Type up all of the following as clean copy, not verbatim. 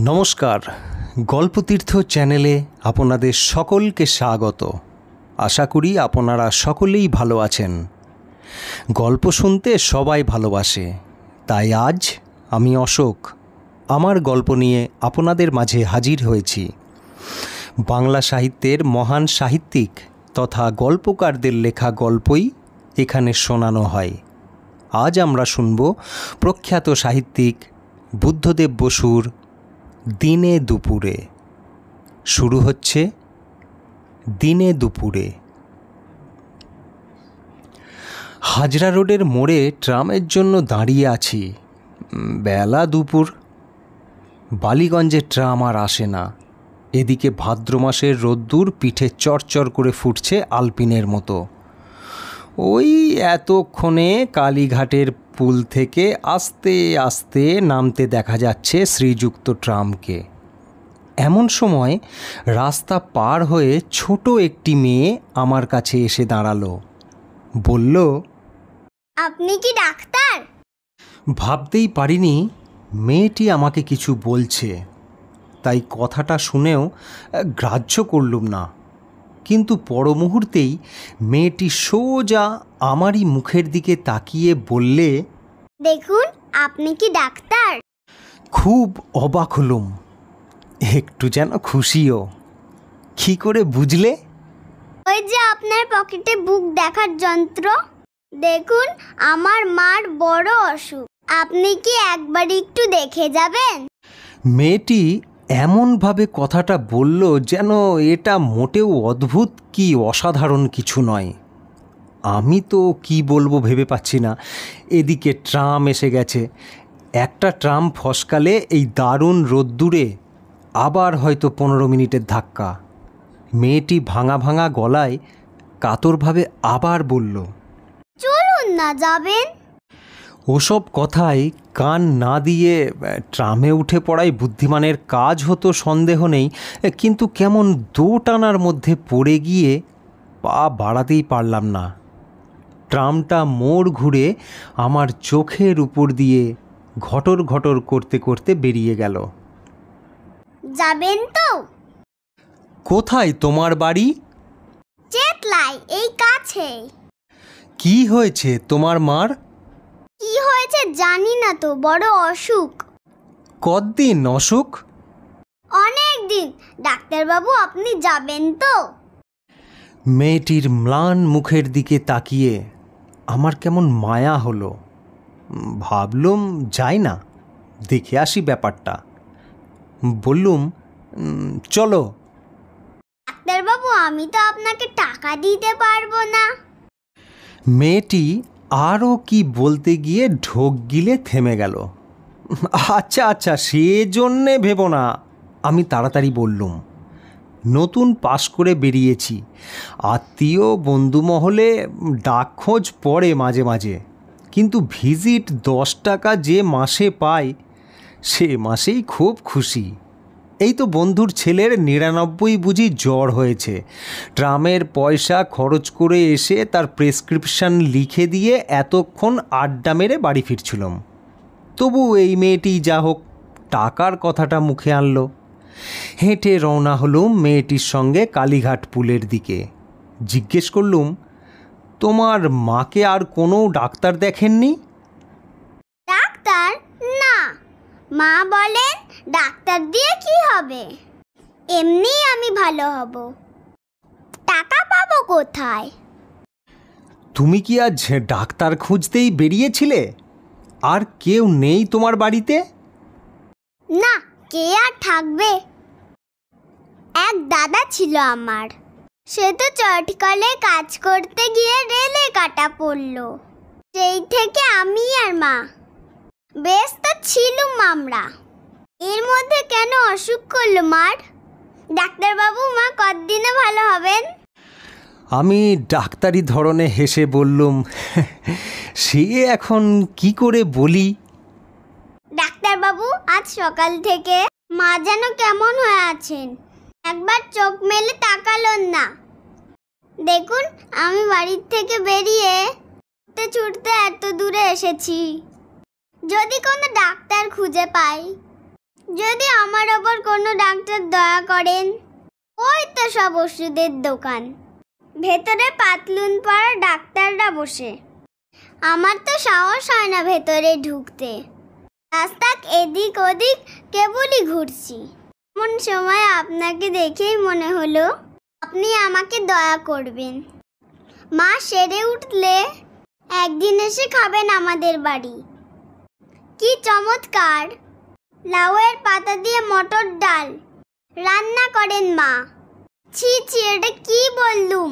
নমস্কার, গল্পতীর্থ চ্যানেলে আপনাদের সকলকে স্বাগত। আশা করি আপনারা সকলেই ভালো আছেন। গল্প শুনতে সবাই ভালোবাসে, তাই আজ আমি অশোক আমার গল্প নিয়ে আপনাদের মাঝে হাজির হয়েছি। বাংলা সাহিত্যের মহান সাহিত্যিক তথা গল্পকারদের লেখা গল্পই এখানে শোনানো হয়। আজ আমরা শুনব প্রখ্যাত সাহিত্যিক বুদ্ধদেব বসুর দিনে দুপুরে। শুরু হচ্ছে দিনে দুপুরে। হাজরা রোডের মোড়ে ট্রামের জন্য দাঁড়িয়ে আছি। বেলা দুপুর, বালিগঞ্জের ট্রাম আর আসে না। এদিকে ভাদ্র মাসের রোদ্দুর পিঠে চরচর করে ফুটছে আলপিনের মতো। ওই এতক্ষণে কালীঘাটের পুল থেকে আস্তে আস্তে নামতে দেখা যাচ্ছে শ্রীযুক্ত ট্রামকে। এমন সময় রাস্তা পার হয়ে ছোট একটি মেয়ে আমার কাছে এসে দাঁড়ালো। বলল, আপনি কি ডাক্তার? ভাবতেই পারিনি মেয়েটি আমাকে কিছু বলছে, তাই কথাটা শুনেও গ্রাহ্য করলুম না। কিন্তু পর মুহূর্তেই মেয়েটি সোজা আমারই মুখের দিকে তাকিয়ে বললে, দেখুন, আপনি কি ডাক্তার? খুব অবাক হলুম, একটু যেন খুশিও। কী করে বুঝলে? ওই যে আপনার পকেটে বুক দেখার যন্ত্র। দেখুন, আমার মার বড় অসুখ। আপনি কি একবার একটু দেখে যাবেন? মেয়েটি এমনভাবে কথাটা বলল যেন এটা মোটেও অদ্ভুত কি অসাধারণ কিছু নয়। আমি তো কি বলবো ভেবে পাচ্ছি না। এদিকে ট্রাম এসে গেছে। একটা ট্রাম ফসকালে এই দারুণ রোদ্দুরে আবার হয়তো 15 মিনিটের ধাক্কা। মেয়েটি ভাঙা ভাঙা গলায় কাতরভাবে আবার বলল, চলুন না, যাবেন। ওসব কথায় কান না দিয়ে ট্রামে উঠে পড়াই বুদ্ধিমানের কাজ হতো সন্দেহ নেই, কিন্তু কেমন দোটানার মধ্যে পড়ে গিয়ে পা বাড়াতেই পারলাম না। ট্রামটা মোড় ঘুরে আমার চোখের উপর দিয়ে ঘটর ঘটর করতে করতে বেরিয়ে গেল। যাবেন তো? কোথায় তোমার বাড়ি? চেতলাই, এই কাছে। কি হয়েছে তোমার মার? কি হয়েছে জানি না তো, বড় অসুখ। কতদিন অসুখ? অনেক দিন। ডাক্তারবাবু, আপনি যাবেন তো? মেয়েটির ম্লান মুখের দিকে তাকিয়ে আমার কেমন মায়া হলো। ভাবলুম যাই না, দেখে আসি ব্যাপারটা। বললুম, চলো। ডাক্তারবাবু, আমি তো আপনাকে টাকা দিতে পারবো না। মেয়েটি আরও কি বলতে গিয়ে ঢোক গিলে থেমে গেল। আচ্ছা আচ্ছা, সেজন্যে ভেবো না, আমি তাড়াতাড়ি বললুম। নতুন পাশ করে বেরিয়েছি। আত্মীয় বন্ধু মহলে ডাক খোঁজ পড়ে মাঝে মাঝে, কিন্তু ভিজিট 10 টাকা যে মাসে পাই সে মাসেই খুব খুশি। এই তো বন্ধুর ছেলের 99 বুঝি জ্বর হয়েছে। ট্রামের পয়সা খরচ করে এসে তার প্রেসক্রিপশন লিখে দিয়ে এতক্ষণ আড্ডা মেরে বাড়ি ফিরছিলাম। তবু এই মেয়েটি যা হোক টাকার কথাটা মুখে আনলো। হেঁটে রওনা হলুম মেয়েটির সঙ্গে কালীঘাট পুলের দিকে। জিজ্ঞেস করলুম, তোমার মাকে আর কোনো ডাক্তার দেখেননি? ডাক্তার? না, মা বলেন ডাক্তার দিয়ে কি হবে, এমনি আমি ভালো হব। টাকা পাবো কোথায়? তুমি কি আজ ডাক্তার খুঁজতেই বেরিয়েছিলে? আর কেউ নেই তোমার বাড়িতে? না, কে আর থাকবে। এক দাদা ছিল আমার, সে তো চটকলে কাজ করতে গিয়ে রেলে কাটা পড়লো। সেই থেকে আমি আর মা বেশ তো ছিলুম আমরা। এর মধ্যে কেন অসুখ করলো মার? ডাক্তারবাবু, মা কতদিনে ভালো হবেন? আমি ডাক্তারি ধরনে হেসে বললুম, সে এখন কি করে বলি। ডাক্তারবাবু, আজ সকাল থেকে মা যেন কেমন হয়ে আছেন। একবার চোখ মেলে তাকালেন না। দেখুন, আমি বাড়ির থেকে বেরিয়ে ছুটতে ছুটতে এত দূরে এসেছি। যদি কোনো ডাক্তার খুঁজে পাই যদি আমার ওপর কোনো ডাক্তার দয়া করেন। ওই তো সব ওষুধের দোকান, ভেতরে পাতলুন পরা ডাক্তাররা বসে। আমার তো সাহস হয় না ভেতরে ঢুকতে। রাস্তা এদিক ওদিক কেবলই ঘুরছি। এমন সময় আপনাকে দেখেই মনে হলো আপনি আমাকে দয়া করবেন। মা সেরে উঠলে একদিন এসে খাবেন আমাদের বাড়ি। কি চমৎকার লাউয়ের পাতা দিয়ে মটর ডাল রান্না করেন মা। ছি ছি, এটা কি বললুম?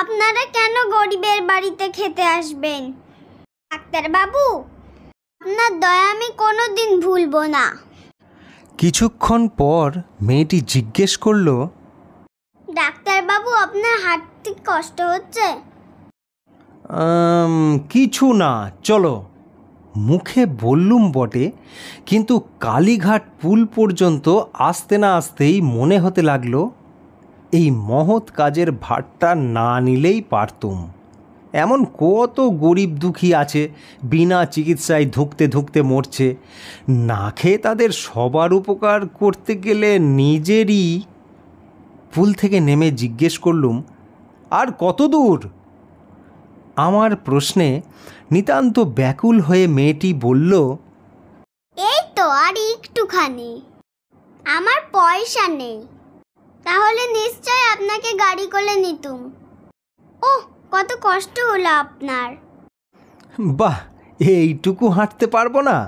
আপনারা কেন গরিবের বাড়িতে খেতে আসবেন? ডাক্তারবাবু, আপনার দয়া আমি কোনোদিন ভুলবো না। কিছুক্ষণ পর মেয়েটি জিজ্ঞেস করলো, ডাক্তারবাবু, আপনার হাঁটতে কষ্ট হচ্ছে? কিছু না, চলো। মুখে বললুম বটে, কিন্তু কালীঘাট পুল পর্যন্ত আসতে না আসতেই মনে হতে লাগলো এই মহৎ কাজের ভারটা না নিলেই পারতুম। এমন কত গরিব দুঃখী আছে বিনা চিকিৎসায় ধুঁকতে ধুঁকতে মরছে। না খেয়ে তাদের সবার উপকার করতে গেলে নিজেরই। পুল থেকে নেমে জিজ্ঞেস করলুম, আর কত দূর? আমার প্রশ্নে নিতান্ত ব্যাকুল হয়ে মেয়েটি বলল, এই তো আর একটুখানি। আমার পয়সা নেই, তাহলে নিশ্চয় আপনাকে গাড়ি করে নিতুম। ওহ, কত কষ্ট হলো আপনার। বাহ, এইটুকু হাঁটতে পারবো না?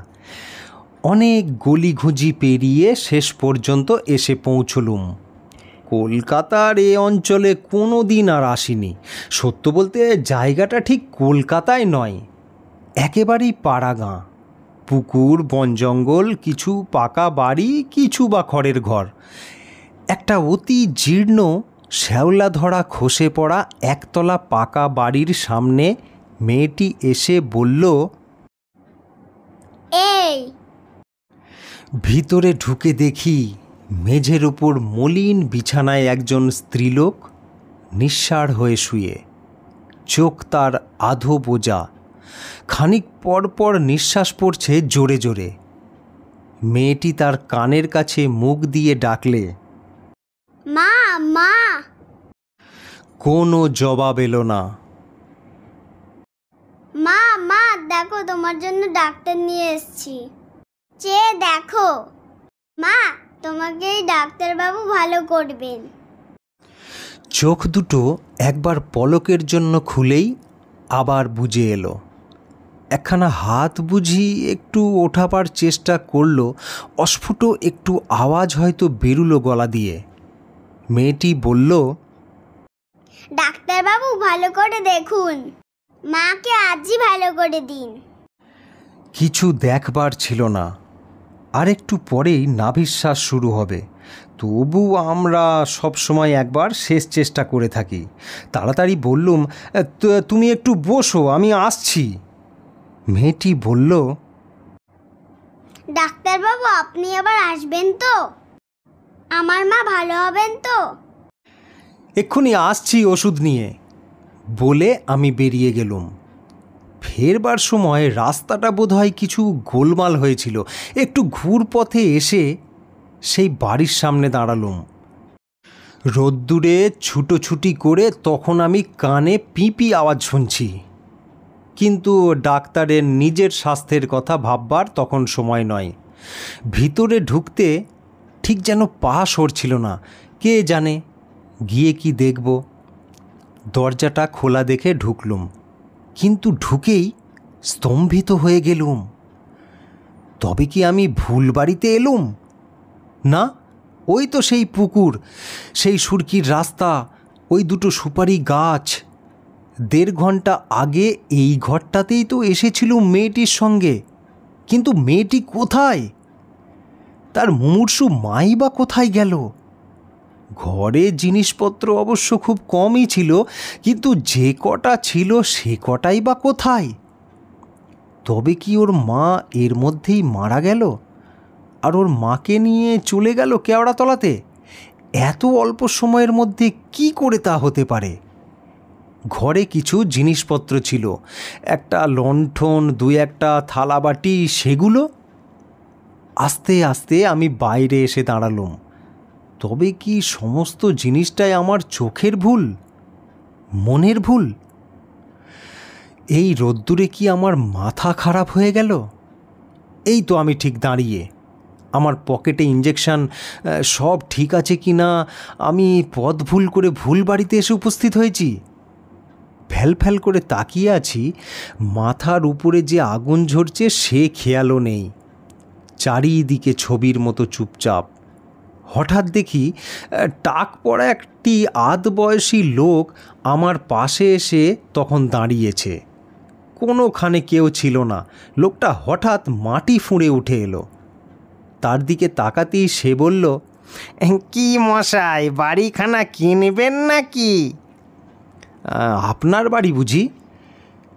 অনেক গলিঘুঁজি পেরিয়ে শেষ পর্যন্ত এসে পৌঁছলুম। কলকাতার এ অঞ্চলে কোনো দিন আর আসিনি। সত্য বলতে জায়গাটা ঠিক কলকাতায় নয়, একেবারেই পাড়া গাঁ। পুকুর, বন জঙ্গল, কিছু পাকা বাড়ি, কিছু বা খড়ের ঘর। একটা অতি জীর্ণ শ্যাওলা ধরা খসে পড়া একতলা পাকা বাড়ির সামনে মেয়েটি এসে বলল, এই। ভিতরে ঢুকে দেখি মেঝের উপর মলিন বিছানায় একজন স্ত্রীলোক নিঃসাড় হয়ে শুয়ে। চোখ তার আধো বোজা, খানিক পর পর নিঃশ্বাস পড়ছে জোরে জোরে। মেয়েটি তার কানের কাছে মুখ দিয়ে ডাকলে, মা, মা। কোনো জবাব এলো না। মা, মা, দেখো তোমার জন্য ডাক্তার নিয়ে এসেছি। চেয়ে দেখো মা, তোমাকে এই ডাক্তারবাবু ভালো করবেন। চোখ দুটো একবার পলকের জন্য খুলেই আবার বুজে এলো। একখানা হাত বুঝি একটু ওঠাবার চেষ্টা করলো, অস্ফুট একটু আওয়াজ হয়তো বেরুলো গলা দিয়ে। মেয়েটি বলল, ডাক্তারবাবু ভালো করে দেখুন, মাকে আজই ভালো করে দিন। কিছু দেখবার ছিল না, আর একটু পরেই নাভিশ্বাস শুরু হবে। তবু আমরা সব সময় একবার শেষ চেষ্টা করে থাকি। তাড়াতাড়ি বললুম, তুমি একটু বসো, আমি আসছি। মেয়েটি বলল, ডাক্তারবাবু, আপনি আবার আসবেন তো? আমার মা ভালো হবেন তো? এক্ষুনি আসছি ওষুধ নিয়ে, বলে আমি বেরিয়ে গেলুম। ফেরবার সময় রাস্তাটা বোধহয় কিছু গোলমাল হয়েছিল। একটু ঘুরপথে এসে সেই বাড়ির সামনে দাঁড়ালুম। রোদ্দুরে ছুটোছুটি করে তখন আমি কানে পিপি আওয়াজ শুনছি, কিন্তু ডাক্তারের নিজের স্বাস্থ্যের কথা ভাববার তখন সময় নয়। ভিতরে ঢুকতে ঠিক যেন পা সরছিল না। কে জানে গিয়ে কি দেখব। দরজাটা খোলা দেখে ঢুকলুম, কিন্তু ঢুকেই স্তম্ভিত হয়ে গেলুম। তবে কি আমি ভুল বাড়িতে এলুম? না, ওই তো সেই পুকুর, সেই সুরকির রাস্তা, ওই দুটো সুপারি গাছ। 1.5 ঘন্টা আগে এই ঘরটাতেই তো এসেছিলুম মেয়েটির সঙ্গে। কিন্তু মেয়েটি কোথায়? তার মুমূর্ষু মাই বা কোথায় গেল? ঘরে জিনিসপত্র অবশ্য খুব কমই ছিল, কিন্তু যে কটা ছিল সে কটাই বা কোথায়? তবে কি ওর মা এর মধ্যেই মারা গেল, আর ওর মাকে নিয়ে চলে গেল কেওড়াতলাতে? এত অল্প সময়ের মধ্যে কি করে তা হতে পারে? ঘরে কিছু জিনিসপত্র ছিল, একটা লণ্ঠন, 2-1টা থালাবাটি, সেগুলো আস্তে আস্তে আমি বাইরে এসে দাঁড়ালুম। তবে কি সমস্ত জিনিসটাই আমার চোখের ভুল, মনের ভুল? এই রোদ্দুরে কি আমার মাথা খারাপ হয়ে গেল? এই তো আমি ঠিক দাঁড়িয়ে, আমার পকেটে ইঞ্জেকশন, সব ঠিক আছে কি না? আমি পথ ভুল করে ভুল বাড়িতে এসে উপস্থিত হয়েছি। ফ্যাল ফ্যাল করে তাকিয়ে আছি, মাথার উপরে যে আগুন ঝরছে সে খেয়ালও নেই। চারিদিকে ছবির মতো চুপচাপ। হঠাৎ দেখি টাক পড়া একটি আধবয়সী লোক আমার পাশে এসে তখন দাঁড়িয়েছে। কোনোখানে কেউ ছিল না। লোকটা হঠাৎ মাটি ফুঁড়ে উঠে এলো। তার দিকে তাকাতেই সে বলল, কি মশাই, বাড়িখানা কিনবেন নাকি? আপনার বাড়ি বুঝি?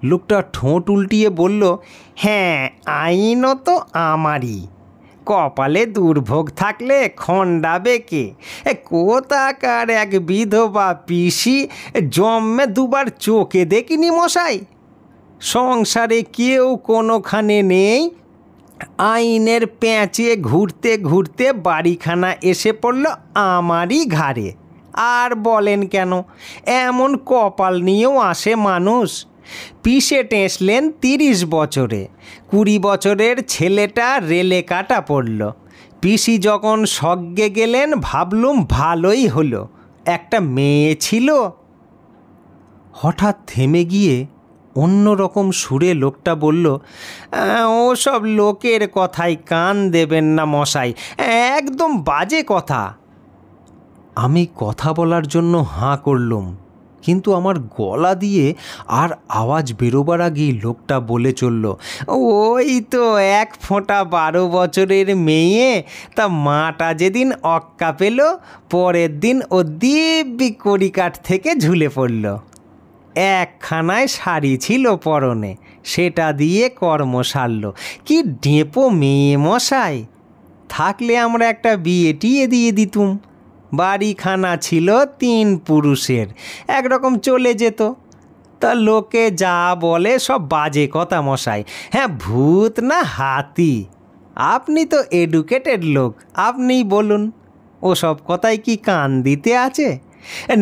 লোকটা ঠোঁট উল্টিয়ে বলল, হ্যাঁ, আইনও তো আমারই। কপালে দুর্ভোগ থাকলে খণ্ডাবে কে? কোথাকার এক বিধবা পিসি জন্মে দুবার চোখে দেখিনি মশাই। সংসারে কেউ কোনোখানে নেই, আইনের প্যাঁচে ঘুরতে ঘুরতে বাড়িখানা এসে পড়ল আমারই ঘাড়ে। আর বলেন কেন, এমন কপাল নিয়েও আসে মানুষ। পিষে টেঁসলেন 30 বছরে, 20 বছরের ছেলেটা রেলে কাটা পড়ল। পিসি যখন সজ্ঞে গেলেন ভাবলুম ভালোই হলো, একটা মেয়ে ছিল। হঠাৎ থেমে গিয়ে অন্য রকম সুরে লোকটা বলল, ওসব লোকের কথায় কান দেবেন না মশাই, একদম বাজে কথা। আমি কথা বলার জন্য হাঁ করলুম, কিন্তু আমার গলা দিয়ে আর আওয়াজ বেরোবার আগেই লোকটা বলে চলল, ওই তো 1 ফোঁটা 12 বছরের মেয়ে, তা মাটা যেদিন অক্কা পেল পরের দিন ও দিব্যি কড়িকাঠ থেকে ঝুলে পড়ল। একখানায় শাড়ি ছিল পরনে, সেটা দিয়ে কর্ম সারল। কি ডেপো মেয়ে মশাই! থাকলে আমরা একটা বিয়ে টিয়ে দিয়ে দিতুম। বাড়িখানা ছিল 3 পুরুষের, একরকম চলে যেত। তা লোকে যা বলে সব বাজে কথা মশাই। হ্যাঁ, ভূত না হাতি? আপনি তো এডুকেটেড লোক, আপনিই বলুন, ওসব কথায় কি কান দিতে আছে?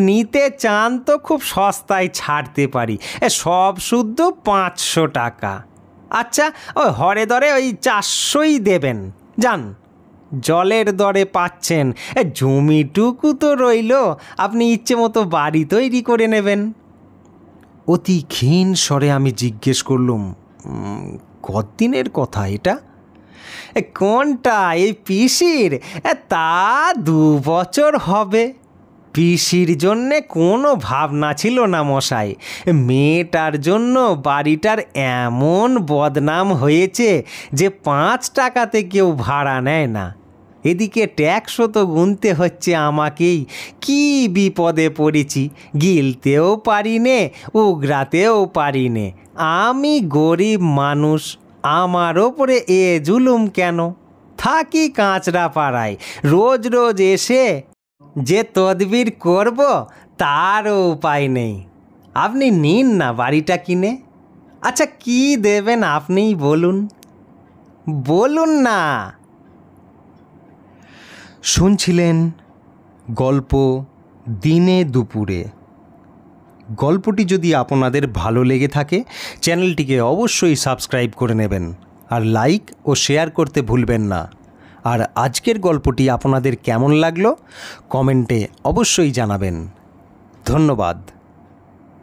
নিতে চান তো খুব সস্তায় ছাড়তে পারি, সব শুদ্ধ 500 টাকা। আচ্ছা, ওই হরে দরে ওই 400ই দেবেন, যান। জলের দরে পাচ্ছেন, জমিটুকু তো রইল, আপনি ইচ্ছে মতো বাড়ি তৈরি করে নেবেন। অতি ক্ষীণ স্বরে আমি জিজ্ঞেস করলুম, কতদিনের কথা এটা? কোনটা, এই পিসির? তা 2 বছর হবে। পিসির জন্যে কোনো ভাবনা ছিল না মশাই। মেয়েটার জন্য বাড়িটার এমন বদনাম হয়েছে যে 5 টাকাতে কেউ ভাড়া নেয় না। এদিকে ট্যাক্সও তো গুনতে হচ্ছে আমাকেই। কি বিপদে পড়েছি, গিলতেও পারি নে, উগরাতেও পারি নে। আমি গরিব মানুষ, আমার ওপরে এ জুলুম কেন? থাকি কাঁচরা পাড়ায়, রোজ রোজ এসে যে তদবির করব তারও উপায় নেই। আপনি নিন না বাড়িটা কিনে। আচ্ছা, কি দেবেন আপনিই বলুন, বলুন না। শুনছিলেন গল্প দিনে দুপুরে। গল্পটি যদি আপনাদের ভালো লেগে থাকে, চ্যানেলটিকে অবশ্যই সাবস্ক্রাইব করে নেবেন, আর লাইক ও শেয়ার করতে ভুলবেন না। আর আজকের গল্পটি আপনাদের কেমন লাগলো কমেন্টে অবশ্যই জানাবেন। ধন্যবাদ।